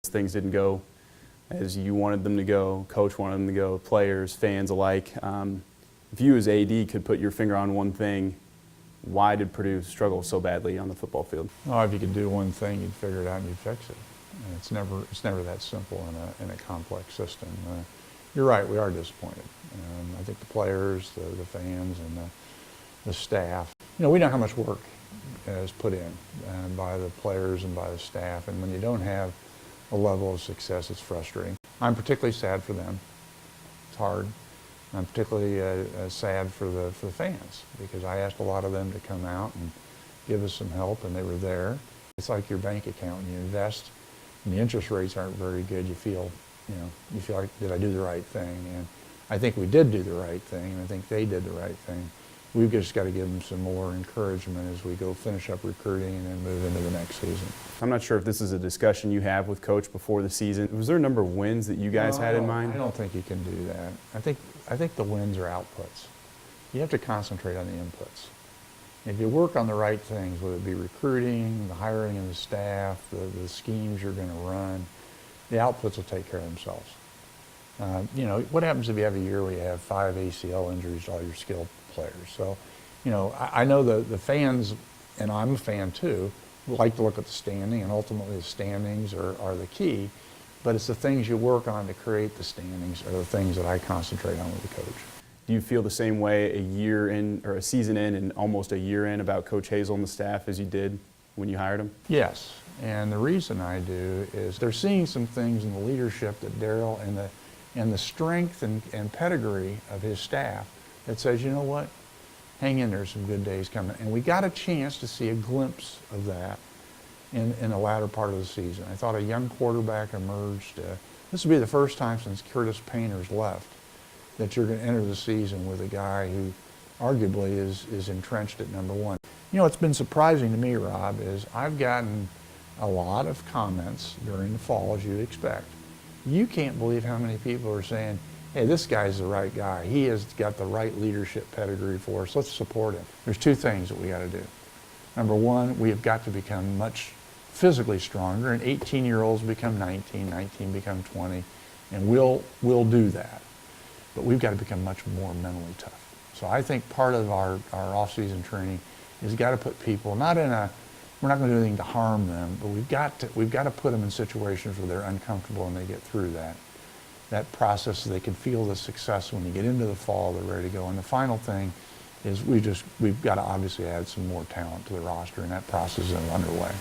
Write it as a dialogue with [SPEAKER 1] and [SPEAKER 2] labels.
[SPEAKER 1] Things didn't go as you wanted them to go, coach wanted them to go, players, fans alike. If you as AD could put your finger on one thing, why did Purdue struggle so badly on the football field?
[SPEAKER 2] Oh, if you could do one thing, you'd figure it out and you'd fix it. And it's never that simple in a complex system. You're right, we are disappointed. I think the players, the fans, and the staff. We know how much work is put in by the players and by the staff, and when you don't have a level of success, it's frustrating. I'm particularly sad for them. It's hard. I'm particularly sad for the fans, because I asked a lot of them to come out and give us some help, and they were there. It's like your bank account. When you invest and the interest rates aren't very good, you feel like, did I do the right thing? And I think we did do the right thing, and I think they did the right thing. We've just got to give them some more encouragement as we go finish up recruiting and then move into the next season.
[SPEAKER 1] I'm not sure if this is a discussion you have with Coach before the season. Was there a number of wins that you guys had in mind?
[SPEAKER 2] I don't think you can do that. I think the wins are outputs. You have to concentrate on the inputs. If you work on the right things, whether it be recruiting, the hiring of the staff, the schemes you're going to run, the outputs will take care of themselves. What happens if you have a year where you have 5 ACL injuries to all your skilled players? So, I know the fans, and I'm a fan too, like to look at the standing, and ultimately the standings are the key, but it's the things you work on to create the standings are the things that I concentrate on with the coach.
[SPEAKER 1] Do you feel the same way a year in, or a season in, and almost a year in about Coach Hazel and the staff as you did when you hired him?
[SPEAKER 2] Yes, and the reason I do is they're seeing some things in the leadership that Daryl and the strength and pedigree of his staff that says, you know what, hang in there, some good days coming. And we got a chance to see a glimpse of that in the latter part of the season. I thought a young quarterback emerged. This will be the first time since Curtis Painter's left that you're going to enter the season with a guy who arguably is entrenched at number one. What's been surprising to me, Rob, is I've gotten a lot of comments during the fall, as you'd expect. You can't believe how many people are saying, hey, this guy's the right guy. He has got the right leadership pedigree for us. Let's support him. There's two things that we got to do. Number one, we have got to become much physically stronger, and 18-year-olds become 19, 19 become 20, and we'll do that. But we've got to become much more mentally tough. So I think part of our off-season training is got to put people, we're not going to do anything to harm them, but we've got to put them in situations where they're uncomfortable and they get through that process so they can feel the success when you get into the fall, they're ready to go. And the final thing is we've got to obviously add some more talent to the roster, and that process is underway.